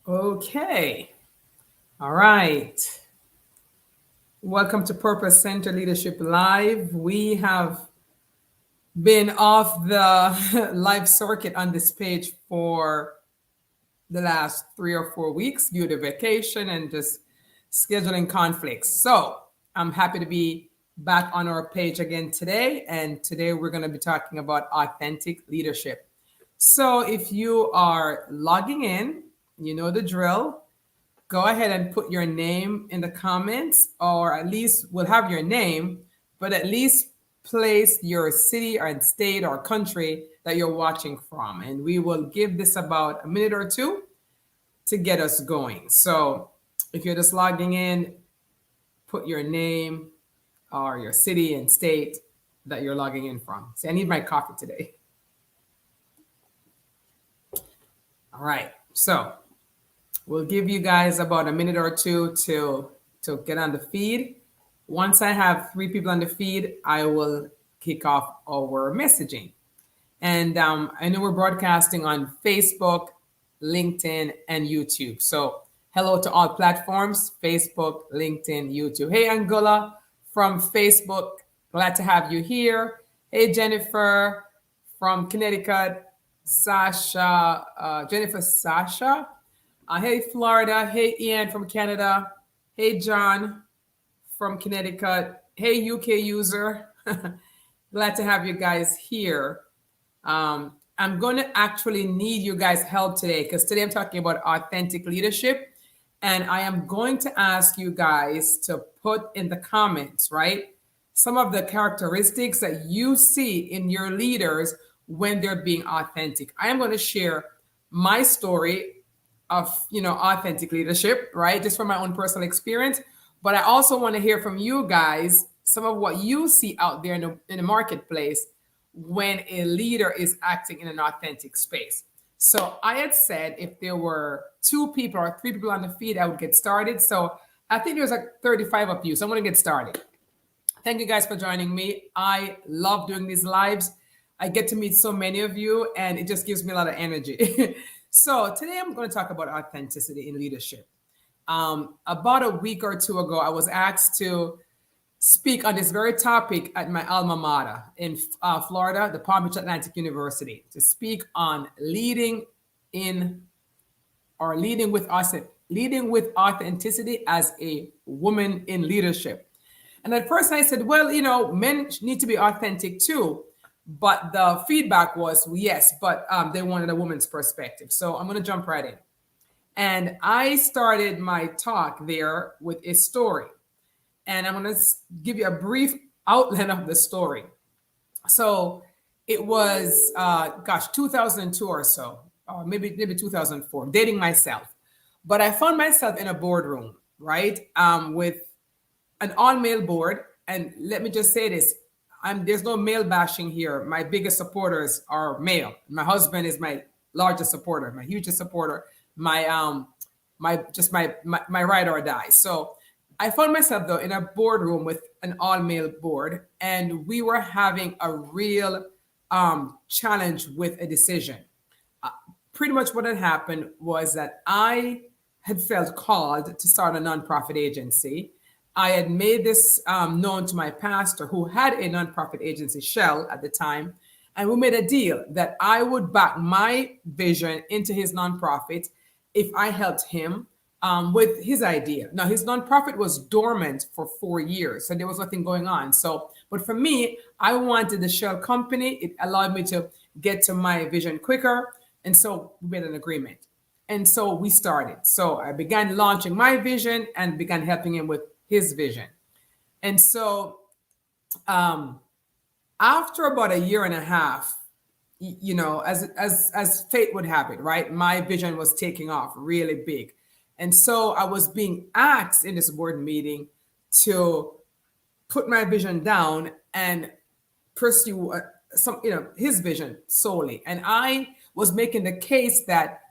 Okay. All right. Welcome to Purpose Center Leadership Live. We have been off the live circuit on this page for the last 3 or 4 weeks due to vacation and just scheduling conflicts. So I'm happy to be back on our page again today. And today we're going to be talking about authentic leadership. So if you are logging in, you know the drill. Go ahead and put your name in the comments, or at least we'll have your name, but at least place your city or state or country that you're watching from. And we will give this about a minute or two to get us going. So if you're just logging in, put your name or your city and state that you're logging in from. See, I need my coffee today. All right. So we'll give you guys about a minute or two to get on the feed. Once I have 3 people on the feed, I will kick off our messaging. And I know we're broadcasting on Facebook, LinkedIn, and YouTube. So hello to all platforms, Facebook, LinkedIn, YouTube. Hey, Angola from Facebook. Glad to have you here. Hey, Jennifer from Connecticut. Jennifer Sasha. Hey, Florida. Hey, Ian from Canada. Hey, John from Connecticut. Hey, UK user. Glad to have you guys here. I'm going to actually need you guys' help today because today I'm talking about authentic leadership. And I am going to ask you guys to put in the comments, right, some of the characteristics that you see in your leaders when they're being authentic. I am going to share my story of, authentic leadership, right, just from my own personal experience. But I also want to hear from you guys some of what you see out there in the marketplace when a leader is acting in an authentic space. So I had said if there were 2 people or 3 people on the feed, I would get started. So I think there's like 35 of you. So I'm going to get started. Thank you guys for joining me. I love doing these lives. I get to meet so many of you, and it just gives me a lot of energy. So today I'm going to talk about authenticity in leadership. About a week or two ago, I was asked to speak on this very topic at my alma mater in Florida, the Palm Beach Atlantic University, to speak on leading leading with authenticity as a woman in leadership. And at first I said, well, men need to be authentic too. But the feedback was yes, but they wanted a woman's perspective. So I'm going to jump right in. And I started my talk there with a story. And I'm going to give you a brief outline of the story. So it was, 2002 or so, or maybe 2004, dating myself. But I found myself in a boardroom, right, with an all-male board. And let me just say this. There's no male bashing here. My biggest supporters are male. My husband is my largest supporter, my hugest supporter, my ride or die. So I found myself though in a boardroom with an all-male board, and we were having a real challenge with a decision. Pretty much what had happened was that I had felt called to start a nonprofit agency. I had made this known to my pastor, who had a nonprofit agency, Shell, at the time. And we made a deal that I would back my vision into his nonprofit if I helped him with his idea. Now, his nonprofit was dormant for 4 years, so there was nothing going on. So, but for me, I wanted the Shell company. It allowed me to get to my vision quicker. And so we made an agreement. And so we started. So I began launching my vision and began helping him with his vision. And so after about a year and a half, as fate would have it, right, my vision was taking off really big. And so I was being asked in this board meeting to put my vision down and pursue his vision solely. And I was making the case that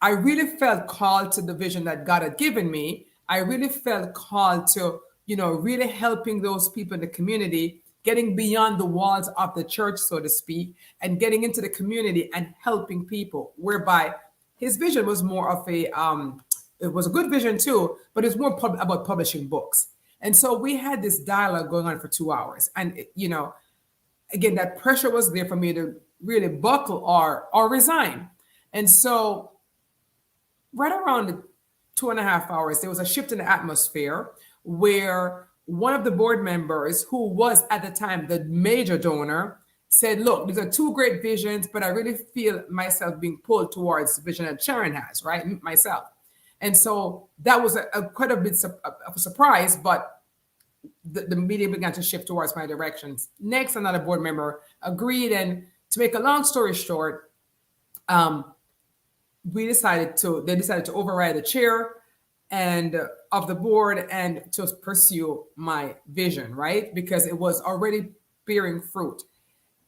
I really felt called to the vision that God had given me. I really felt called to, really helping those people in the community, getting beyond the walls of the church, so to speak, and getting into the community and helping people, whereby his vision was more of a it was a good vision too, but it's more about publishing books. And so we had this dialogue going on for 2 hours, and again, that pressure was there for me to really buckle or resign. And so right around the 2.5 hours, there was a shift in the atmosphere where one of the board members, who was at the time the major donor, said, "Look, these are two great visions, but I really feel myself being pulled towards the vision that Sharon has, right? Myself." And so that was quite a bit of a surprise, but the media began to shift towards my directions. Next, another board member agreed. And to make a long story short, they decided to override the chair and of the board and to pursue my vision, right? Because it was already bearing fruit.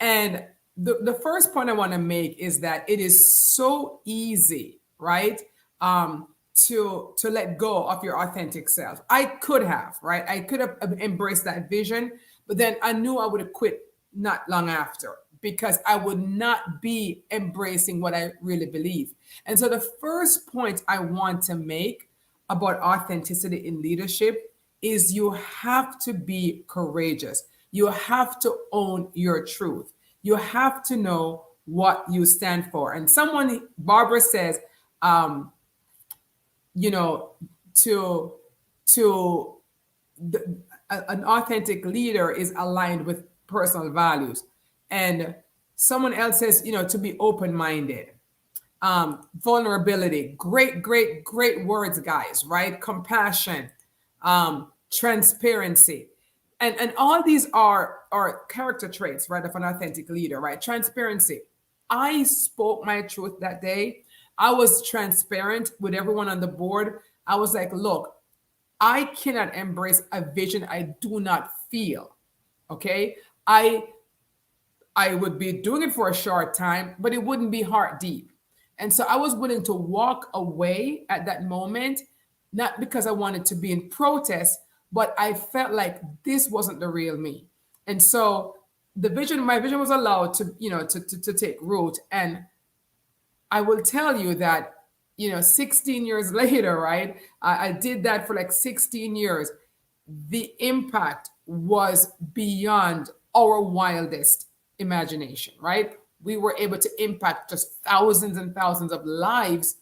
And the first point I want to make is that it is so easy, right? To let go of your authentic self. I could have, right? I could have embraced that vision, but then I knew I would have quit not long after, because I would not be embracing what I really believe. And so the first point I want to make about authenticity in leadership is you have to be courageous. You have to own your truth. You have to know what you stand for. And Barbara says, an authentic leader is aligned with personal values. And someone else says, to be open-minded. Vulnerability, great words, guys, right? Compassion, transparency. And all these are character traits, right, of an authentic leader, right? Transparency. I spoke my truth that day. I was transparent with everyone on the board. I was like, look, I cannot embrace a vision I do not feel. Okay. I would be doing it for a short time, but it wouldn't be heart deep. And so I was willing to walk away at that moment, not because I wanted to be in protest, but I felt like this wasn't the real me. And so my vision was allowed to take root. And I will tell you that, 16 years later, right? I did that for like 16 years. The impact was beyond our wildest imagination, right? We were able to impact just thousands and thousands of lives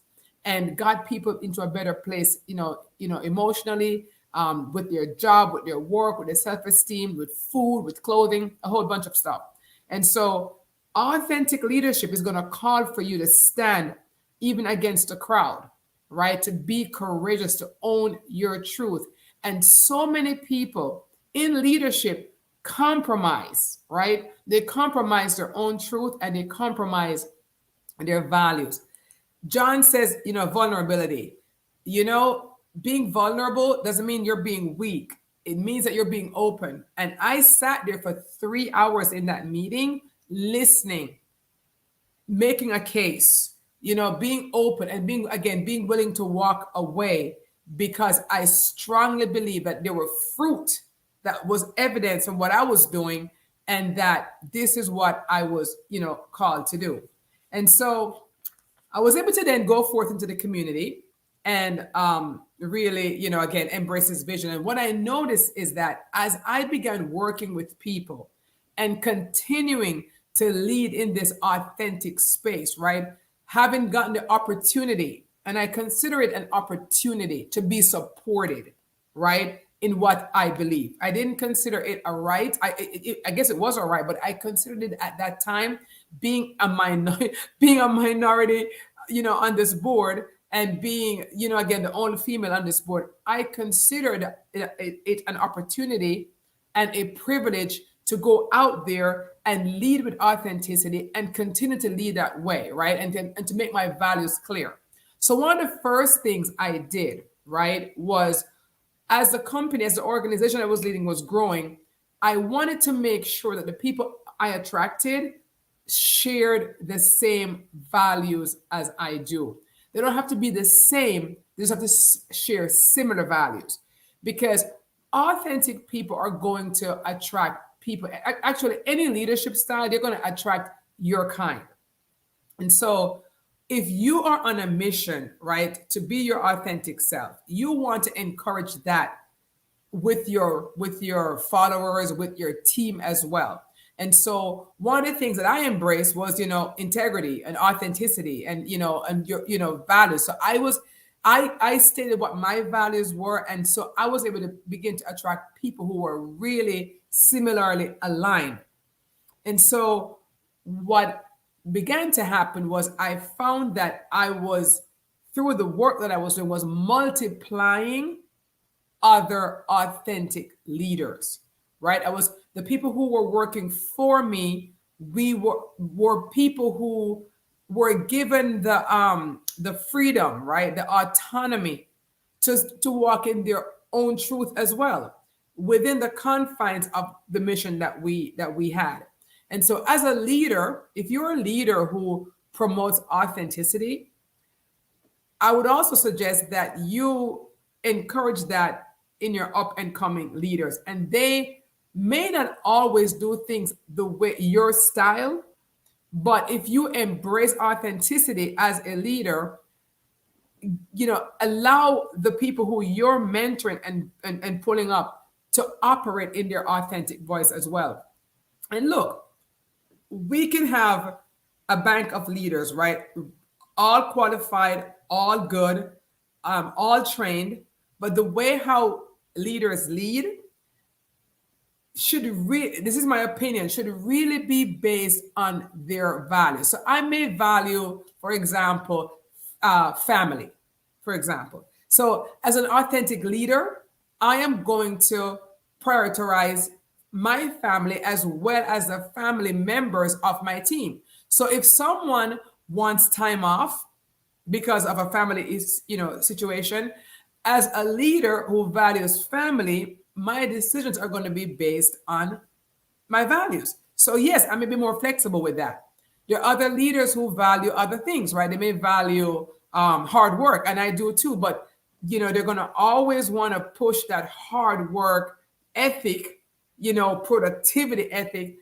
and got people into a better place, emotionally, with their job, with their work, with their self-esteem, with food, with clothing, a whole bunch of stuff. And so authentic leadership is going to call for you to stand even against the crowd, right? To be courageous, to own your truth. And so many people in leadership compromise, right? They compromise their own truth and they compromise their values. John says, vulnerability. Being vulnerable doesn't mean you're being weak. It means that you're being open. And I sat there for 3 hours in that meeting, listening, making a case, being open and being willing to walk away, because I strongly believe that there were fruit that was evidence of what I was doing and that this is what I was, called to do. And so I was able to then go forth into the community and really, again, embrace this vision. And what I noticed is that as I began working with people and continuing to lead in this authentic space, right? Having gotten the opportunity, and I consider it an opportunity to be supported, right? In what I believe. I didn't consider it a right. I guess it was a right, but I considered it at that time being a minority, on this board, and being, again, the only female on this board. I considered it an opportunity and a privilege to go out there and lead with authenticity and continue to lead that way, right? And to make my values clear. So one of the first things I did, right, was as the company, as the organization I was leading was growing, I wanted to make sure that the people I attracted shared the same values as I do. They don't have to be the same. They just have to share similar values, because authentic people are going to attract people. Actually, any leadership style, they're going to attract your kind. And so if you are on a mission, right, to be your authentic self, you want to encourage that with your followers, with your team as well. And so one of the things that I embraced was, integrity and authenticity and, and your, values. So I stated what my values were. And so I was able to begin to attract people who were really similarly aligned. And so what began to happen was I found that I was, through the work that I was doing, was multiplying other authentic leaders, right? I was the people who were working for me. We were people who were given the freedom, right? The autonomy to walk in their own truth as well within the confines of the mission that we had. And so as a leader, if you're a leader who promotes authenticity, I would also suggest that you encourage that in your up and coming leaders. And they may not always do things the way your style, but if you embrace authenticity as a leader, allow the people who you're mentoring and pulling up to operate in their authentic voice as well. And look, we can have a bank of leaders, right? All qualified, all good, all trained, but the way how leaders lead should really, this is my opinion, should really be based on their values. So I may value, for example, family, for example. So as an authentic leader, I am going to prioritize my family as well as the family members of my team. So if someone wants time off because of a family situation, as a leader who values family, my decisions are going to be based on my values. So yes, I may be more flexible with that. There are other leaders who value other things, right? They may value hard work, and I do too. But they're going to always want to push that hard work ethic, productivity ethic,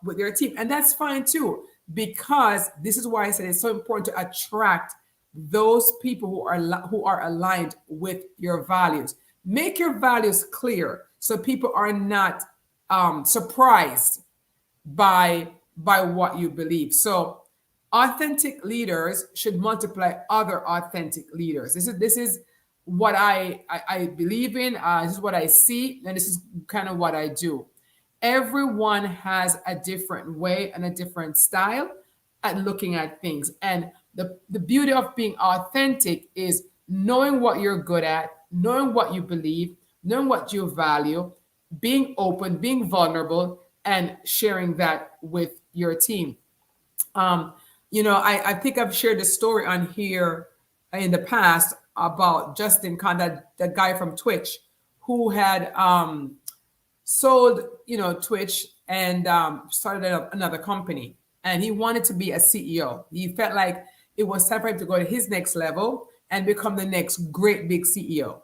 with their team, and that's fine too. Because this is why I said it's so important to attract those people who are aligned with your values. Make your values clear so people are not surprised by what you believe. So authentic leaders should multiply other authentic leaders. This is what I believe in. This is what I see, and this is kind of what I do. Everyone has a different way and a different style at looking at things. And the beauty of being authentic is knowing what you're good at, knowing what you believe, knowing what you value, being open, being vulnerable, and sharing that with your team. I think I've shared a story on here in the past about Justin Khan, that guy from Twitch who had sold, Twitch and started another company. And he wanted to be a CEO. He felt like it was time for him to go to his next level and become the next great big CEO.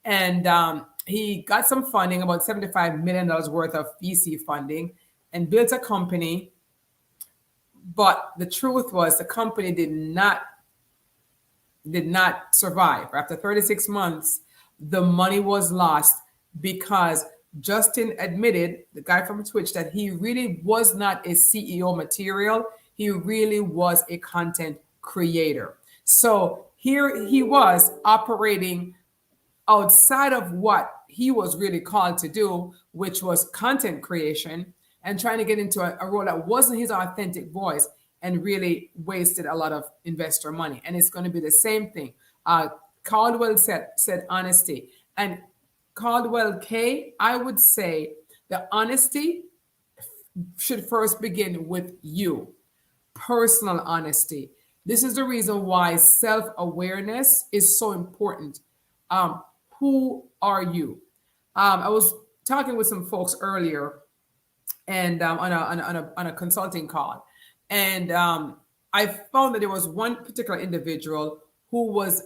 And he got some funding, about $75 million worth of VC funding, and built a company. But the truth was the company did not survive. After 36 months, the money was lost because Justin admitted, the guy from Twitch, that he really was not a CEO material. He really was a content creator. So here he was operating outside of what he was really called to do, which was content creation, and trying to get into a role that wasn't his authentic voice, and really wasted a lot of investor money. And it's going to be the same thing. Caldwell said honesty. And Caldwell K, I would say the honesty should first begin with you. Personal honesty. This is the reason why self-awareness is so important. Who are you? I was talking with some folks earlier, and on a consulting call, and I found that there was one particular individual who was,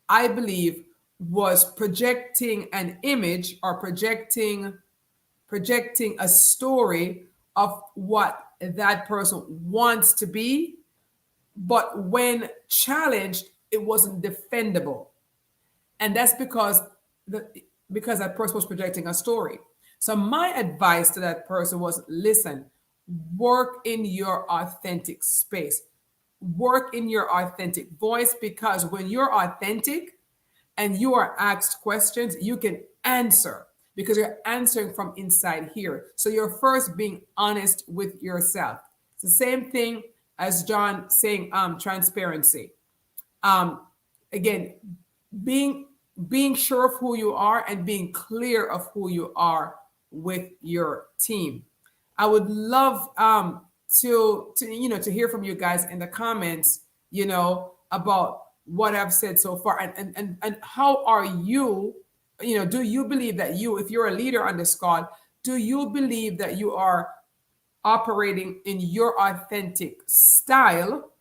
I believe, was projecting an image or projecting a story of what that person wants to be, but when challenged, it wasn't defendable. And that's the because that person was projecting a story. So my advice to that person was, listen, work in your authentic space, work in your authentic voice, because when you're authentic and you are asked questions, you can answer because you're answering from inside here. So you're first being honest with yourself. It's the same thing as John saying transparency. um, Again, being sure of who you are and being clear of who you are with your team. I would love to hear from you guys in the comments, about what I've said so far, and how are you, do you believe that if you're a leader on this call, do you believe that you are operating in your authentic style,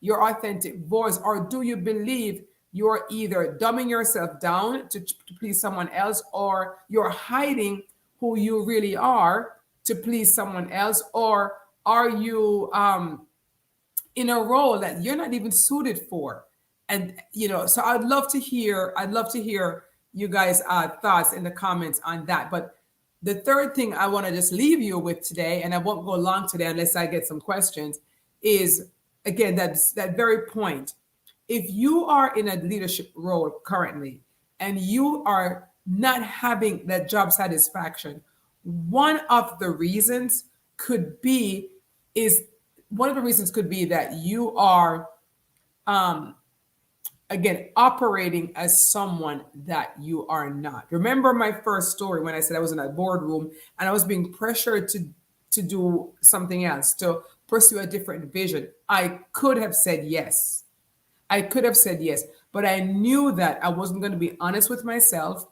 your authentic voice, or do you believe you're either dumbing yourself down to please someone else, or you're hiding who you really are to please someone else, or are you in a role that you're not even suited for? And so I'd love to hear you guys thoughts in the comments on that. But the third thing I want to just leave you with today, and I won't go long today unless I get some questions, is again that very point. If you are in a leadership role currently and you are not having that job satisfaction, one of the reasons could be is one of the reasons could be that you are um, again operating as someone that you are not. Remember my first story when I said I was in a boardroom and I was being pressured to do something else, to pursue a different vision. I could have said yes. I could have said yes, but I knew that I wasn't going to be honest with myself.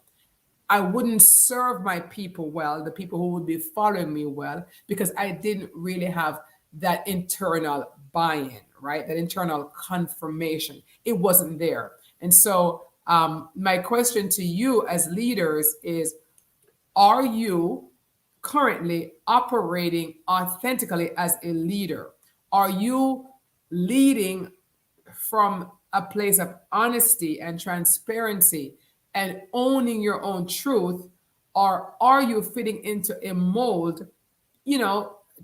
I wouldn't serve my people well, the people who would be following me well, because I didn't really have that internal buy-in, right? That internal confirmation. It wasn't there. And so, my question to you as leaders is, are you currently operating authentically as a leader? Are you leading from a place of honesty and transparency and owning your own truth? Or are you fitting into a mold,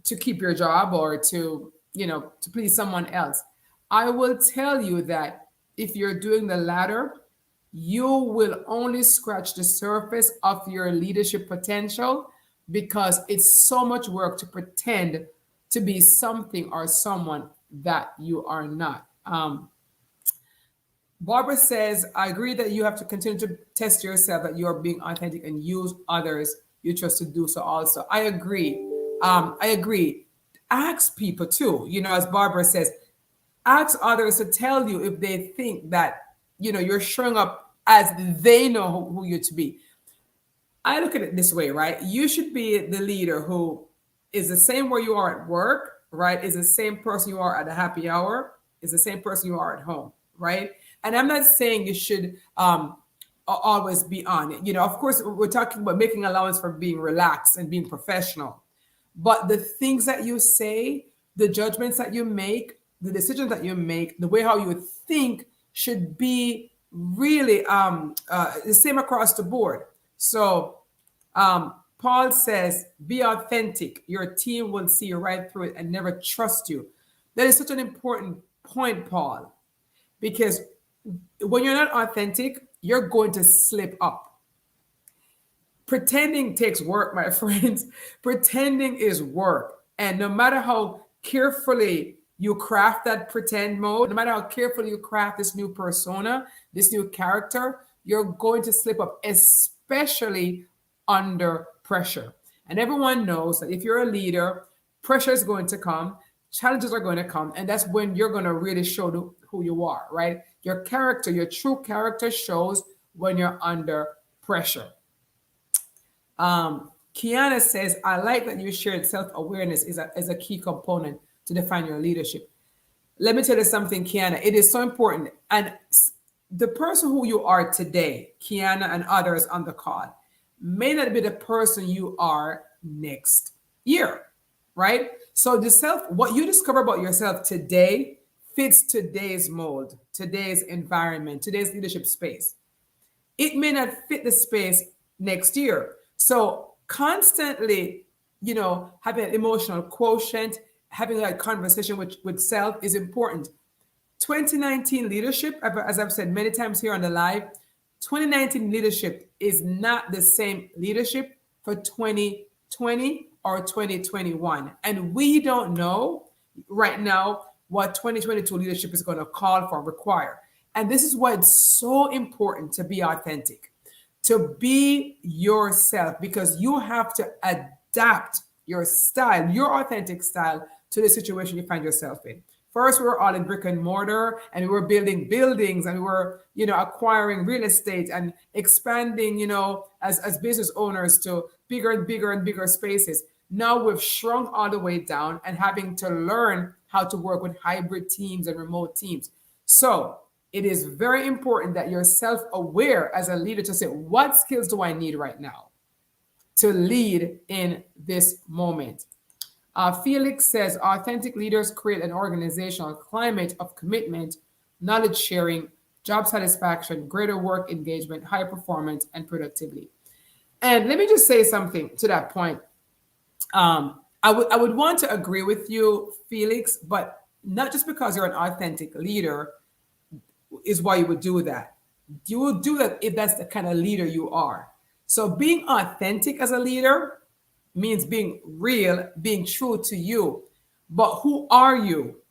to keep your job or to please someone else? I will tell you that if you're doing the latter, you will only scratch the surface of your leadership potential, because it's so much work to pretend to be something or someone that you are not. Barbara says, I agree that you have to continue to test yourself that you are being authentic and use others you trust to do so also. I agree. I agree. Ask people too, as Barbara says, ask others to tell you if they think that, you're showing up as they know who you're to be. I look at it this way, right? You should be the leader who is the same where you are at work, right? Is the same person you are at a happy hour, is the same person you are at home, right? And I'm not saying you should always be on it. Of course, we're talking about making allowance for being relaxed and being professional. But the things that you say, the judgments that you make, the decisions that you make, the way how you think should be really the same across the board. So Paul says, be authentic. Your team will see you right through it and never trust you. That is such an important point, Paul, because when you're not authentic, you're going to slip up. Pretending takes work, my friends. Pretending is work. And no matter how carefully you craft that pretend mode, no matter how carefully you craft this new persona, this new character, you're going to slip up, especially under pressure. And everyone knows that if you're a leader, pressure is going to come, challenges are going to come, and that's when you're going to really show who you are, right? Your character, your true character shows when you're under pressure. Kiana says, I like that you shared self-awareness is a key component to define your leadership. Let me tell you something, Kiana. It is so important. And the person who you are today, Kiana and others on the call, may not be the person you are next year, right? So what you discover about yourself today fits today's mold, today's environment, today's leadership space. It may not fit the space next year. So constantly, having an emotional quotient, having a conversation with self is important. 2019 leadership, as I've said many times here on the live, 2019 leadership is not the same leadership for 2020 or 2021. And we don't know right now what 2022 leadership is going to call for, require. And this is why it's so important to be authentic, to be yourself, because you have to adapt your style, your authentic style, to the situation you find yourself in. First, we were all in brick and mortar, and we were building buildings, and we were, acquiring real estate and expanding, as business owners to bigger and bigger and bigger spaces. Now we've shrunk all the way down and having to learn how to work with hybrid teams and remote teams. So it is very important that you're self-aware as a leader to say, what skills do I need right now to lead in this moment? Felix says, authentic leaders create an organizational climate of commitment, knowledge sharing, job satisfaction, greater work engagement, high performance, and productivity. And let me just say something to that point. I would want to agree with you, Felix, but not just because you're an authentic leader is why you would do that. You will do that if that's the kind of leader you are. So being authentic as a leader means being real, being true to you. But who are you?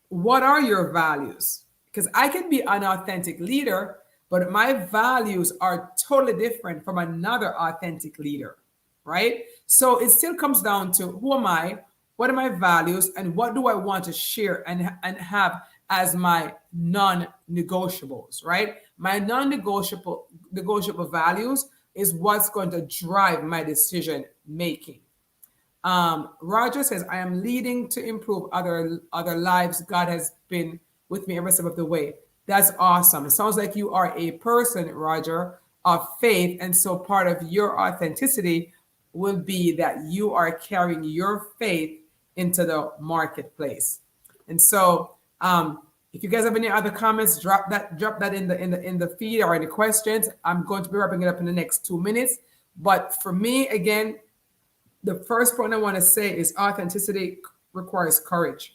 What are your values? Because I can be an authentic leader, but my values are totally different from another authentic leader, right? So it still comes down to, who am I? What are my values? And what do I want to share and have as my non-negotiables, right? My non-negotiable values is what's going to drive my decision making. Roger says, I am leading to improve other lives. God has been with me every step of the way. That's awesome. It sounds like you are a person, Roger, of faith. And so part of your authenticity will be that you are carrying your faith into the marketplace. And so if you guys have any other comments, drop that in the feed or any questions. I'm going to be wrapping it up in the next 2 minutes. But for me, again, the first point I want to say is authenticity requires courage.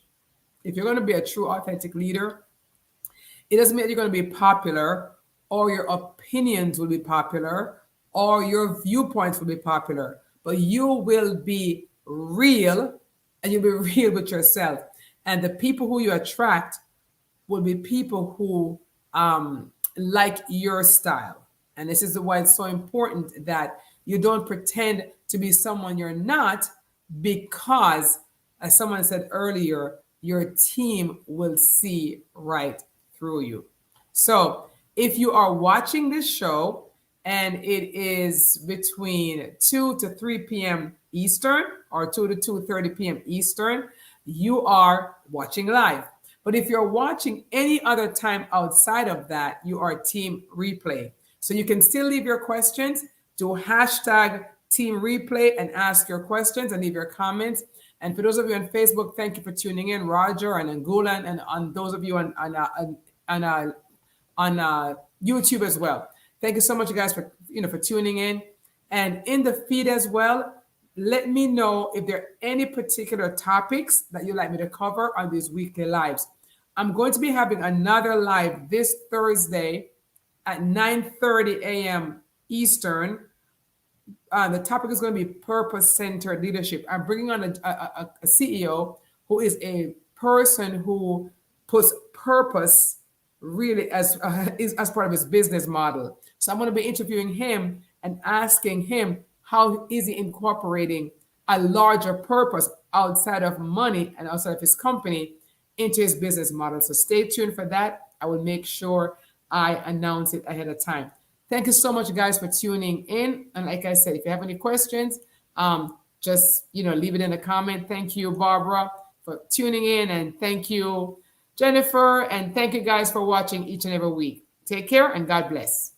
If you're going to be a true authentic leader, it doesn't mean you're going to be popular or your opinions will be popular or your viewpoints will be popular, but you will be real and you'll be real with yourself. And the people who you attract will be people who like your style. And this is why it's so important that you don't pretend to be someone you're not, because, as someone said earlier, your team will see right through you. So if you are watching this show and it is between 2 to 3 p.m. Eastern or 2 to 2:30 p.m. Eastern, you are watching live. But if you're watching any other time outside of that, you are team replay. So you can still leave your questions. Do hashtag team replay and ask your questions and leave your comments. And for those of you on Facebook, thank you for tuning in, Roger and Angulan, and on those of you on YouTube as well. Thank you so much, guys, for tuning in. And in the feed as well, let me know if there are any particular topics that you'd like me to cover on these weekly lives. I'm going to be having another live this Thursday at 9:30 a.m. Eastern. The topic is going to be purpose-centered leadership. I'm bringing on a CEO who is a person who puts purpose really as part of his business model. So I'm going to be interviewing him and asking him, how is he incorporating a larger purpose outside of money and outside of his company into his business model? So stay tuned for that. I will make sure I announce it ahead of time. Thank you so much, guys, for tuning in. And like I said, if you have any questions, just leave it in the comment. Thank you, Barbara, for tuning in, and thank you, Jennifer, and thank you guys for watching each and every week. Take care and God bless.